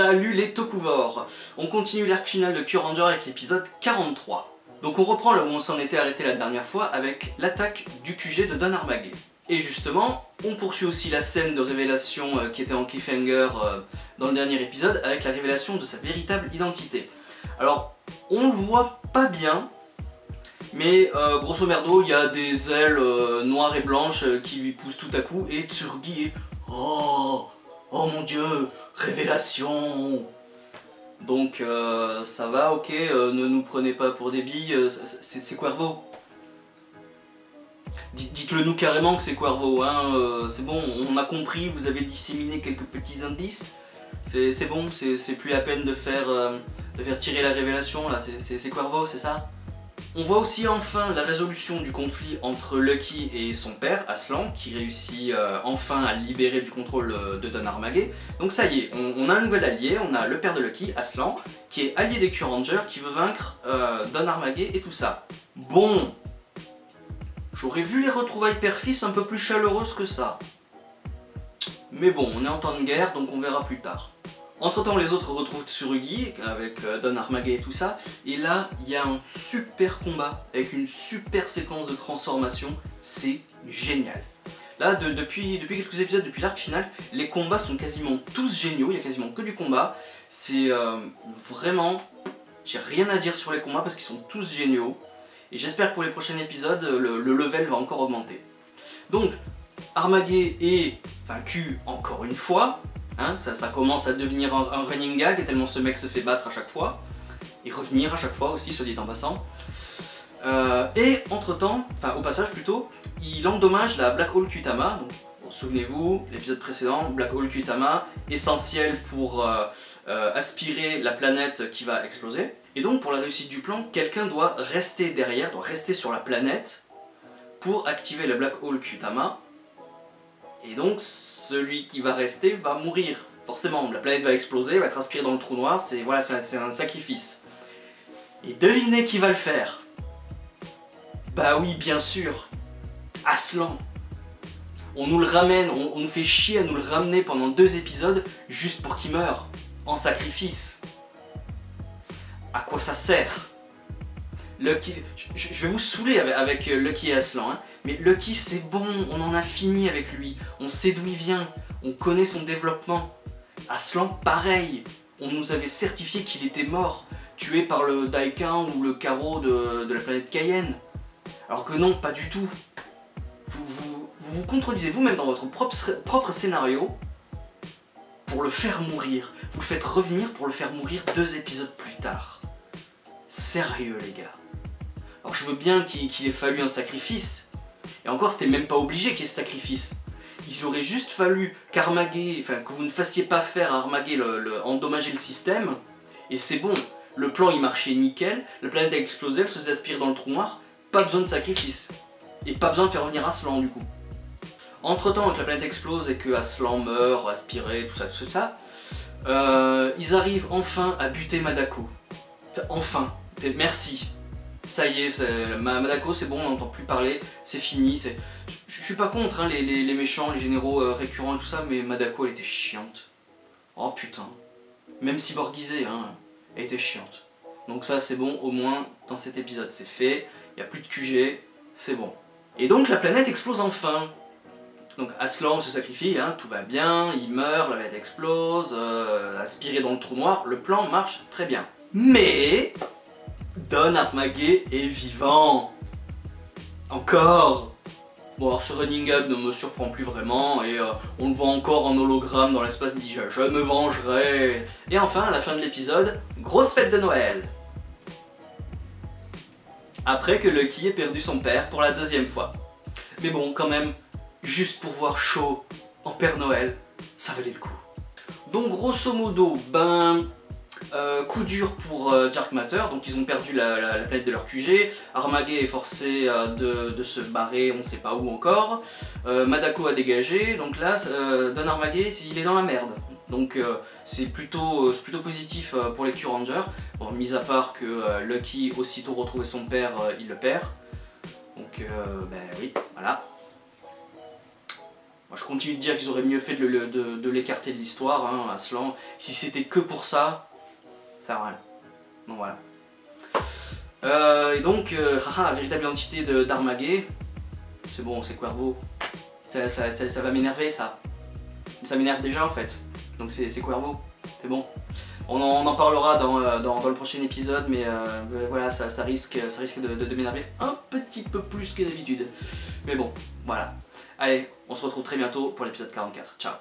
Salut les Tokuvors. On continue l'arc final de Kyuranger avec l'épisode 43. Donc on reprend là où on s'en était arrêté la dernière fois avec l'attaque du QG de Don Armagé. Et justement, on poursuit aussi la scène de révélation qui était en cliffhanger dans le dernier épisode avec la révélation de sa véritable identité. Alors, on le voit pas bien, mais grosso merdo, il y a des ailes noires et blanches qui lui poussent tout à coup et Tsurugi est Oh mon dieu, révélation. Donc ça va, ok, ne nous prenez pas pour des billes, c'est Cuervo. Dites-le nous carrément que c'est Cuervo, hein, c'est bon, on a compris, vous avez disséminé quelques petits indices, c'est bon, c'est plus la peine de faire tirer la révélation, là, c'est Cuervo, c'est ça? On voit aussi enfin la résolution du conflit entre Lucky et son père, Aslan, qui réussit enfin à le libérer du contrôle de Don Armagé. Donc ça y est, on a un nouvel allié, on a le père de Lucky, Aslan, qui est allié des Kyuranger, qui veut vaincre Don Armagé et tout ça. Bon, j'aurais vu les retrouvailles père-fils un peu plus chaleureuses que ça. Mais bon, on est en temps de guerre, donc on verra plus tard. Entre temps, les autres retrouvent Tsurugi avec Don Armagé et tout ça, et là, il y a un super combat avec une super séquence de transformation, c'est génial. Là, depuis quelques épisodes, depuis l'arc final, les combats sont quasiment tous géniaux, il y a quasiment que du combat, c'est vraiment... J'ai rien à dire sur les combats parce qu'ils sont tous géniaux, et j'espère que pour les prochains épisodes, le level va encore augmenter. Donc, Armagé est vaincu encore une fois. Hein, ça commence à devenir un running gag tellement ce mec se fait battre à chaque fois. Et revenir à chaque fois aussi, soit dit en passant. Et entre temps, enfin au passage plutôt, il endommage la Black Hole Kyutama. Donc, bon, souvenez-vous, l'épisode précédent, Black Hole Kyutama, essentiel pour aspirer la planète qui va exploser. Et donc pour la réussite du plan, quelqu'un doit rester derrière, doit rester sur la planète pour activer la Black Hole Kyutama. Et donc celui qui va rester va mourir. Forcément, la planète va exploser, va être aspirée dans le trou noir, c'est voilà, c'est un sacrifice. Et devinez qui va le faire? Bah oui, bien sûr, Aslan. On nous le ramène, on nous fait chier à nous le ramener pendant 2 épisodes juste pour qu'il meure, en sacrifice. À quoi ça sert? Lucky, je vais vous saouler avec Lucky et Aslan, hein. Mais Lucky c'est bon, on en a fini avec lui, on sait d'où il vient, on connaît son développement. Aslan pareil, on nous avait certifié qu'il était mort, tué par le Daikin ou le carreau de la planète Cayenne. Alors que non, pas du tout. Vous contredisez vous-même dans votre propre scénario pour le faire mourir. Vous le faites revenir pour le faire mourir 2 épisodes plus tard. Sérieux les gars. Alors je veux bien qu'il ait fallu un sacrifice, et encore c'était même pas obligé qu'il y ait ce sacrifice. Il aurait juste fallu qu'Armagé, enfin que vous ne fassiez pas faire à Armagé endommager le système, et c'est bon, le plan il marchait nickel, la planète a explosé, elle se faisait aspirer dans le trou noir, pas besoin de sacrifice. Et pas besoin de faire revenir Aslan du coup. Entre temps que la planète explose et que Aslan meurt, aspiré, tout ça, ils arrivent enfin à buter Madako. Enfin, merci. Ça y est, Madako c'est bon, on n'entend plus parler, c'est fini. Je suis pas contre hein, les méchants, les généraux récurrents et tout ça, mais Madako elle était chiante. Oh putain. Même cyborgisée, hein, elle était chiante. Donc ça c'est bon, au moins dans cet épisode c'est fait, il n'y a plus de QG, c'est bon. Et donc la planète explose enfin. Donc Aslan se sacrifie, hein, tout va bien, il meurt, la planète explose, aspiré dans le trou noir, le plan marche très bien. Mais Don Armagé est vivant. Encore. Bon alors ce running gag ne me surprend plus vraiment et on le voit encore en hologramme dans l'espace dit je me vengerai. Et enfin à la fin de l'épisode, grosse fête de Noël. Après que Lucky ait perdu son père pour la 2e fois. Mais bon quand même, juste pour voir Shaw en Père Noël, ça valait le coup. Donc grosso modo, coup dur pour Dark Matter, donc ils ont perdu la planète de leur QG, Armagé est forcé de se barrer, on ne sait pas où encore, Madako a dégagé, donc là, Don Armagé, il est dans la merde. Donc c'est plutôt positif pour les Kyuranger, bon, mis à part que Lucky, aussitôt retrouvé son père, il le perd. Donc ben oui, voilà. Moi, je continue de dire qu'ils auraient mieux fait de l'écarter de l'histoire, hein, Aslan. Si c'était que pour ça, ça sert à rien. Donc voilà. Et donc, véritable entité d'Armagé. C'est bon, c'est Cuervo. Ça va m'énerver, ça. Ça m'énerve déjà, en fait. Donc c'est Cuervo. C'est bon. On en parlera dans le prochain épisode, mais voilà, ça risque de m'énerver un petit peu plus que d'habitude. Mais bon, voilà. Allez, on se retrouve très bientôt pour l'épisode 44. Ciao.